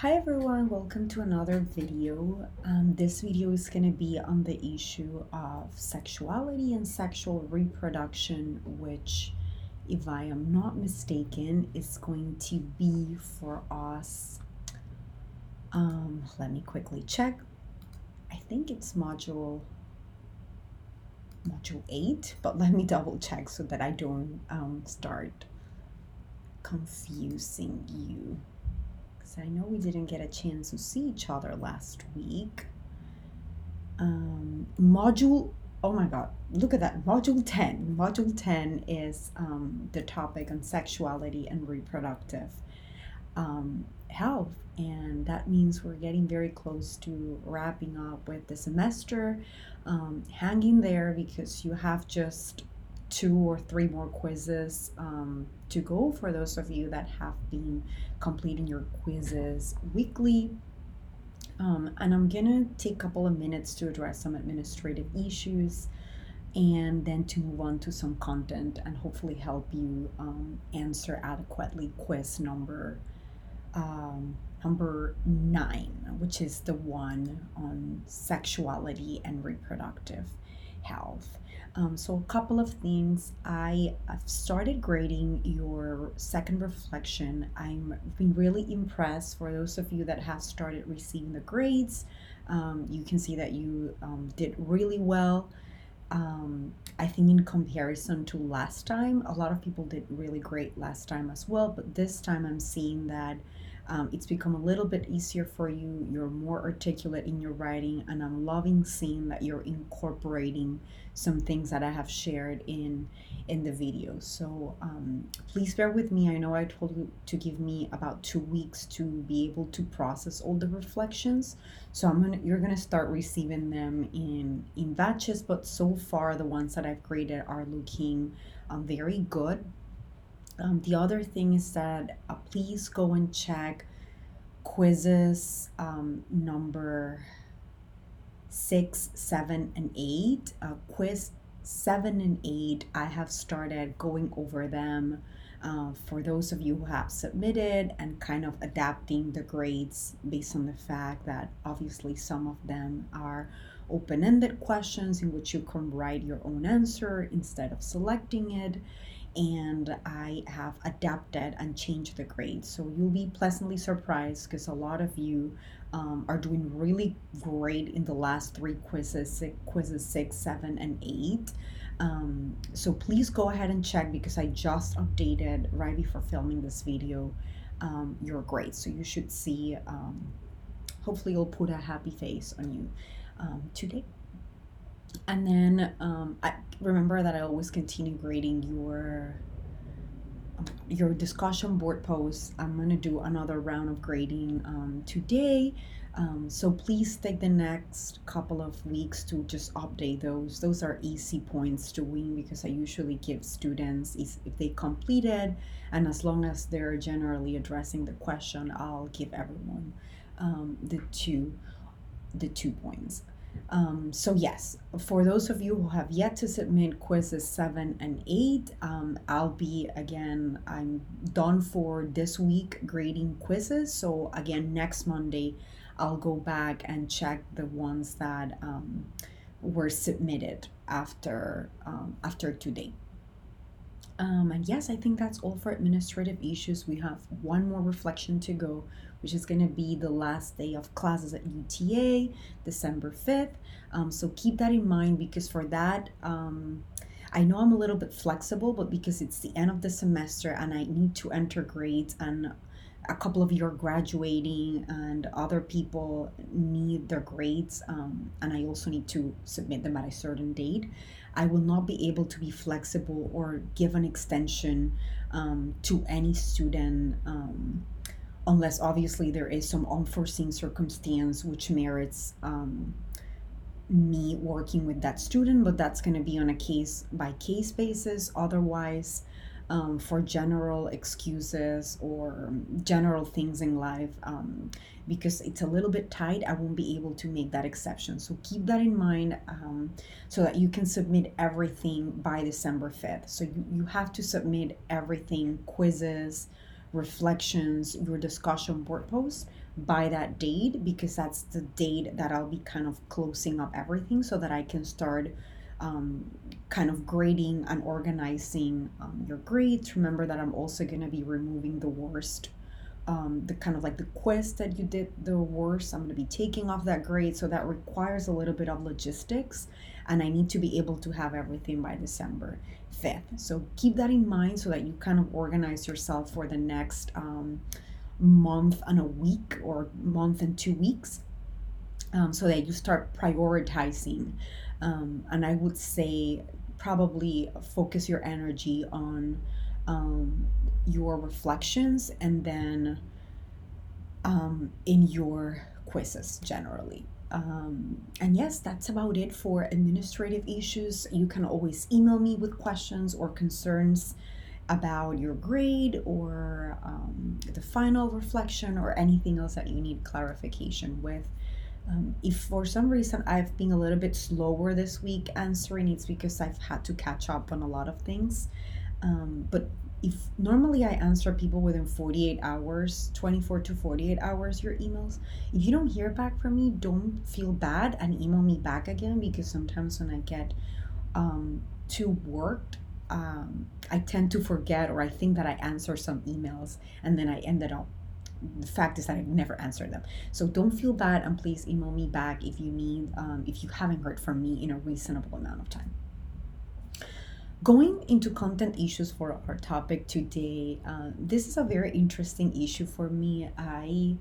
Hi everyone, welcome to another video. This video is going to be on the issue of sexuality and sexual reproduction, which, if I am not mistaken, is going to be for us. Let me quickly check. I think it's module 8, but let me double check so that I don't start confusing you. Because I know we didn't get a chance to see each other last week. Module, oh my god, look at that, module 10. Module 10 is the topic on sexuality and reproductive health, and that means we're getting very close to wrapping up with the semester. Hang in there because you have just 2 or 3 more quizzes to go for those of you that have been completing your quizzes weekly. And I'm gonna take a couple of minutes to address some administrative issues and then to move on to some content and hopefully help you answer adequately quiz number 9, which is the one on sexuality and reproductive health. So a couple of things. I've started grading your second reflection. I've been really impressed. For those of you that have started receiving the grades, you can see that you did really well. I think in comparison to last time, a lot of people did really great last time as well, but this time I'm seeing that it's become a little bit easier for you. You're more articulate in your writing, and I'm loving seeing that you're incorporating some things that I have shared in the video. So please bear with me. I know I told you to give me about 2 weeks to be able to process all the reflections. So you're gonna start receiving them in batches, but so far the ones that I've graded are looking very good. The other thing is that please go and check quizzes number 6, 7, and 8. Quiz 7 and 8, I have started going over them for those of you who have submitted and kind of adapting the grades based on the fact that obviously some of them are open-ended questions in which you can write your own answer instead of selecting it, and I have adapted and changed the grades. So you'll be pleasantly surprised because a lot of you are doing really great in the last 3 quizzes, quizzes 6, 7, and 8. So please go ahead and check because I just updated right before filming this video your grades. So you should see, hopefully you'll put a happy face on you today. And then I remember that I always continue grading your discussion board posts. I'm going to do another round of grading today. So please take the next couple of weeks to just update those. Those are easy points to win because I usually give students, if they completed, and as long as they're generally addressing the question, I'll give everyone the two points. So yes, for those of you who have yet to submit quizzes 7 and 8, I'm done for this week grading quizzes. So again, next Monday, I'll go back and check the ones that were submitted after today. And yes, I think that's all for administrative issues. We have one more reflection to go, which is going to be the last day of classes at UTA, December 5th. So keep that in mind because for that, I know I'm a little bit flexible, but because it's the end of the semester and I need to enter grades and a couple of you are graduating and other people need their grades, and I also need to submit them at a certain date, I will not be able to be flexible or give an extension to any student unless obviously there is some unforeseen circumstance which merits me working with that student, but that's going to be on a case by case basis. Otherwise, for general excuses or general things in life, because it's a little bit tight, I won't be able to make that exception. So keep that in mind so that you can submit everything by December 5th. So you have to submit everything, quizzes, reflections, your discussion board posts by that date, because that's the date that I'll be kind of closing up everything so that I can start um, kind of grading and organizing your grades. Remember that I'm also going to be removing the worst, the kind of like the quiz that you did the worst. I'm going to be taking off that grade. So that requires a little bit of logistics. And I need to be able to have everything by December 5th. So keep that in mind so that you kind of organize yourself for the next month and a week, or month and 2 weeks, so that you start prioritizing. And I would say probably focus your energy on um, your reflections, and then in your quizzes generally. And yes, that's about it for administrative issues. You can always email me with questions or concerns about your grade, or the final reflection, or anything else that you need clarification with. If for some reason I've been a little bit slower this week answering, it's because I've had to catch up on a lot of things. But if normally I answer people within 48 hours, 24 to 48 hours, your emails. If you don't hear back from me, don't feel bad and email me back again, because sometimes when I get too worked, I tend to forget, or I think that I answer some emails and then I ended up, the fact is that I've never answered them. So don't feel bad, and please email me back if you need, if you haven't heard from me in a reasonable amount of time. Going into content issues for our topic today, this is a very interesting issue for me. I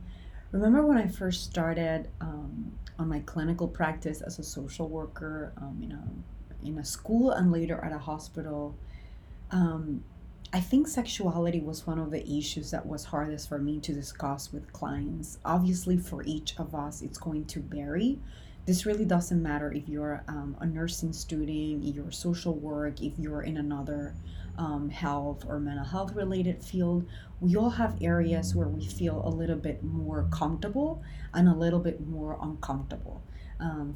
remember when I first started on my clinical practice as a social worker, in a school and later at a hospital. Um, I think sexuality was one of the issues that was hardest for me to discuss with clients. Obviously, for each of us, it's going to vary. This really doesn't matter if you're a nursing student, if you're social work, if you're in another health or mental health related field. We all have areas where we feel a little bit more comfortable and a little bit more uncomfortable.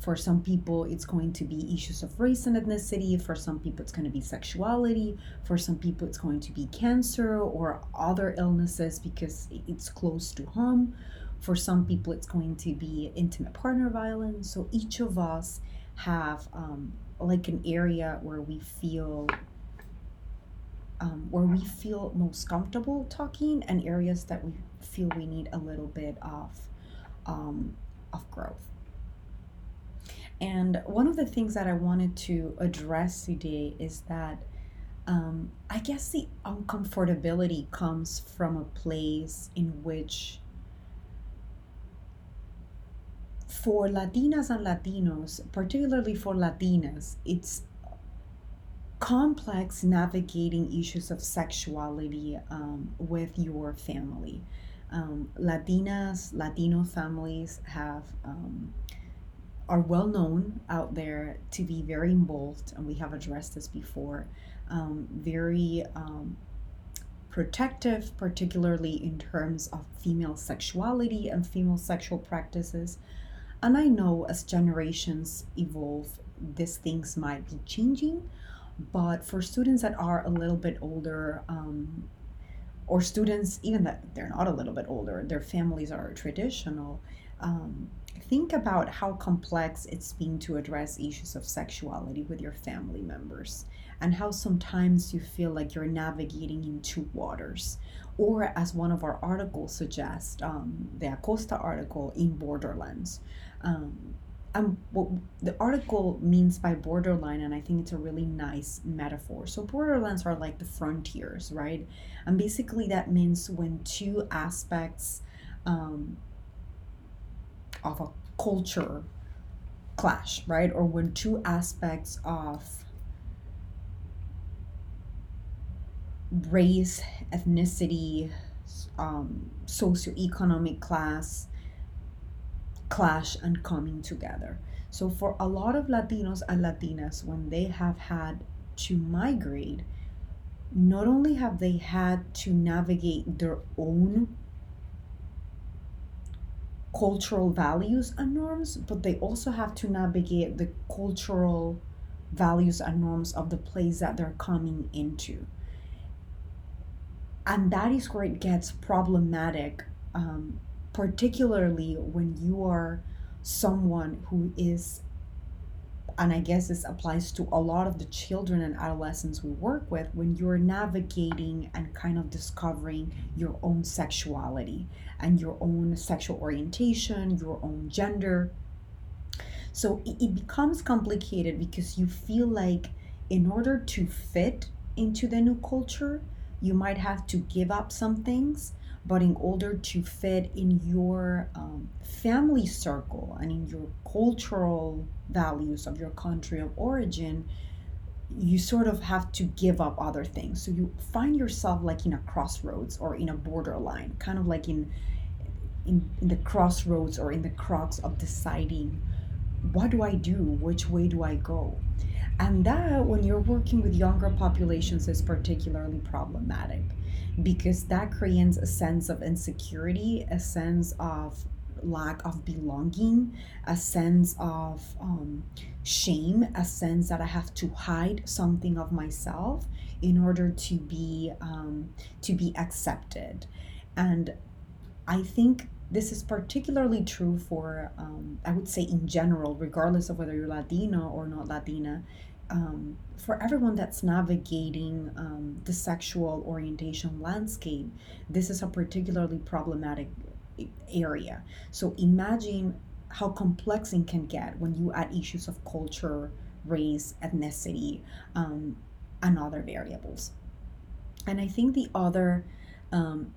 For some people, it's going to be issues of race and ethnicity. For some people, it's going to be sexuality. For some people, it's going to be cancer or other illnesses because it's close to home. For some people, it's going to be intimate partner violence. So each of us have like an area where we feel most comfortable talking, and areas that we feel we need a little bit of growth. And one of the things that I wanted to address today is that I guess the uncomfortability comes from a place in which, for Latinas and Latinos, particularly for Latinas, it's complex navigating issues of sexuality with your family. Latino families are well known out there to be very involved, and we have addressed this before, very protective, particularly in terms of female sexuality and female sexual practices. And I know as generations evolve, these things might be changing, but for students that are a little bit older, or students even that they're not a little bit older, their families are traditional, think about how complex it's been to address issues of sexuality with your family members, and how sometimes you feel like you're navigating in two waters, or as one of our articles suggests, the Acosta article, in borderlands. And what the article means by borderline, and I think it's a really nice metaphor. So borderlands are like the frontiers, right? And basically that means when two aspects of a culture clash, right? Or when two aspects of race, ethnicity, socioeconomic class clash and coming together. So for a lot of Latinos and Latinas, when they have had to migrate, not only have they had to navigate their own cultural values and norms, but they also have to navigate the cultural values and norms of the place that they're coming into. And that is where it gets problematic, particularly when you are someone who is, and I guess this applies to a lot of the children and adolescents we work with, when you're navigating and kind of discovering your own sexuality and your own sexual orientation, your own gender. So it becomes complicated because you feel like in order to fit into the new culture, you might have to give up some things. But in order to fit in your family circle and in your cultural values of your country of origin, you sort of have to give up other things. So you find yourself like in a crossroads or in a borderline, kind of like in the crossroads or in the crux of deciding, what do I do? Which way do I go? And that, when you're working with younger populations, is particularly problematic because that creates a sense of insecurity, a sense of lack of belonging, a sense of shame, a sense that I have to hide something of myself in order to be accepted. And I think this is particularly true for, I would say, in general, regardless of whether you're Latino or not Latina, for everyone that's navigating the sexual orientation landscape, this is a particularly problematic area. So imagine how complex it can get when you add issues of culture, race, ethnicity, and other variables. And I think the other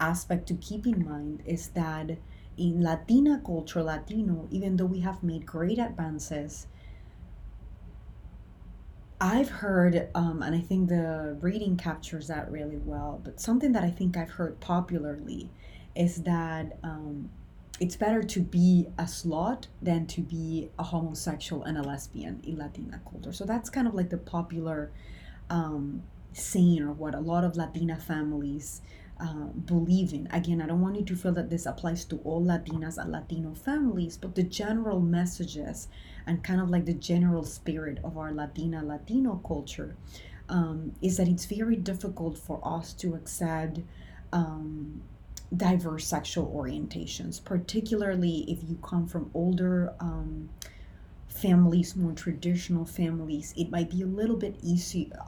aspect to keep in mind is that in Latina culture, Latino, even though we have made great advances, I've heard, and I think the reading captures that really well, but something that I think I've heard popularly is that it's better to be a slut than to be a homosexual and a lesbian in Latina culture. So that's kind of like the popular saying, or what a lot of Latina families believe in. Again, I don't want you to feel that this applies to all Latinas and Latino families, but the general messages and kind of like the general spirit of our Latino culture is that it's very difficult for us to accept um, diverse sexual orientations, particularly if you come from older families, more traditional families. It might be a little bit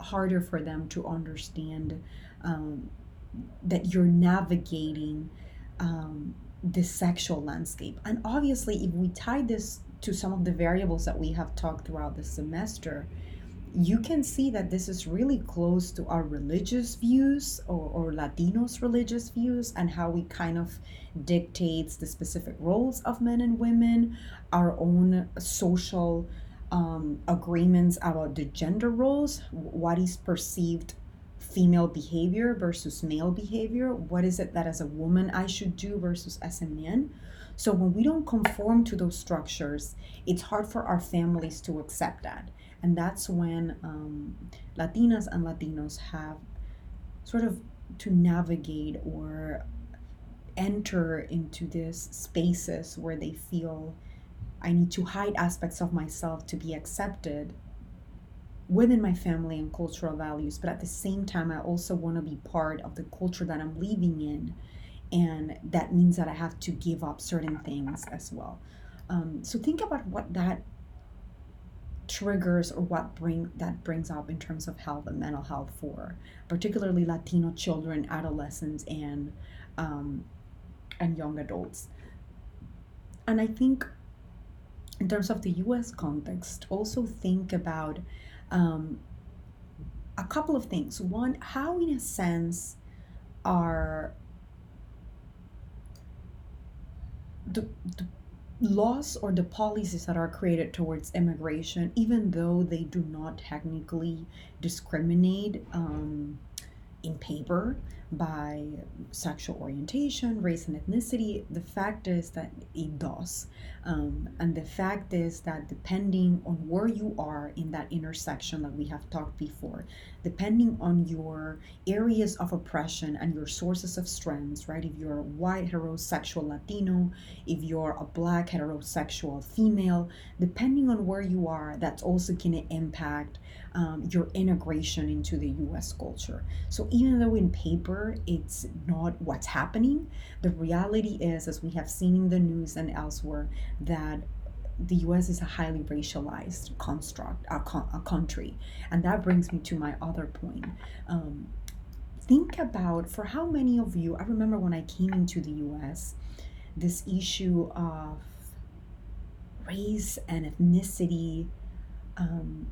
harder for them to understand um, that you're navigating the sexual landscape. And obviously, if we tie this to some of the variables that we have talked throughout the semester, you can see that this is really close to our religious views, or Latinos' religious views, and how we kind of dictates the specific roles of men and women, our own social agreements about the gender roles, what is perceived female behavior versus male behavior, what is it that as a woman I should do versus as a man. So when we don't conform to those structures, it's hard for our families to accept that. And that's when Latinas and Latinos have sort of to navigate or enter into these spaces where they feel I need to hide aspects of myself to be accepted within my family and cultural values, but at the same time, I also want to be part of the culture that I'm living in. And that means that I have to give up certain things as well. So think about what that triggers, or what brings up in terms of health and mental health for particularly Latino children, adolescents, um, and young adults. And I think in terms of the US context, also think about um, a couple of things. One, how in a sense are the laws or the policies that are created towards immigration, even though they do not technically discriminate in paper by sexual orientation, race, and ethnicity, the fact is that it does. And the fact is that depending on where you are in that intersection that we have talked before, depending on your areas of oppression and your sources of strengths, right? If you're a white heterosexual Latino, if you're a black heterosexual female, depending on where you are, that's also going to impact your integration into the US culture. So even though in paper it's not what's happening, the reality is, as we have seen in the news and elsewhere, that the US is a highly racialized construct, a country. And that brings me to my other point. Um, think about for how many of you, I remember when I came into the US, this issue of race and ethnicity um,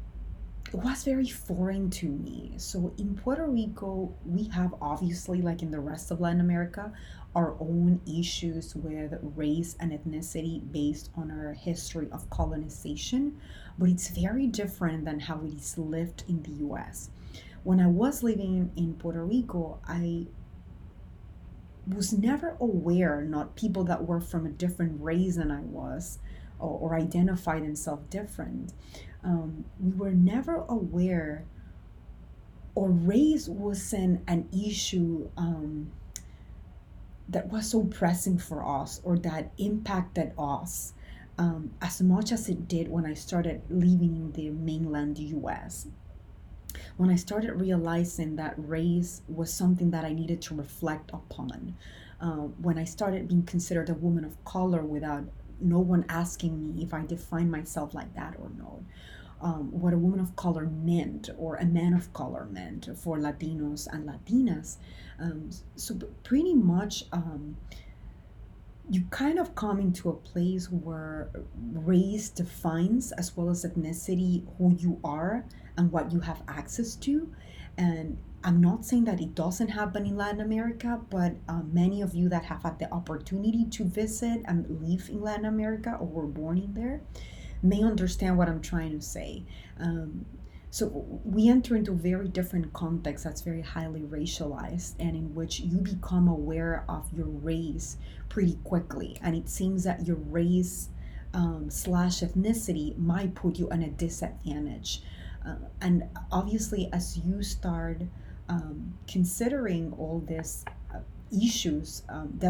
was very foreign to me. So in Puerto Rico, we have obviously, like in the rest of Latin America, our own issues with race and ethnicity based on our history of colonization, but it's very different than how it is lived in the US. When I was living in Puerto Rico, I was never aware, not people that were from a different race than I was or identify themselves different. We were never aware, or race wasn't an issue that was so pressing for us or that impacted us as much as it did when I started living in the mainland US. When I started realizing that race was something that I needed to reflect upon, when I started being considered a woman of color without no one asking me if I define myself like that or not, what a woman of color meant or a man of color meant for Latinos and Latinas. So pretty much you kind of come into a place where race defines, as well as ethnicity, who you are and what you have access to. And I'm not saying that it doesn't happen in Latin America, but many of you that have had the opportunity to visit and live in Latin America or were born in there may understand what I'm trying to say. Um, so we enter into a very different context that's very highly racialized, and in which you become aware of your race pretty quickly. And it seems that your race slash ethnicity might put you in a disadvantage. And obviously, as you start considering all these issues,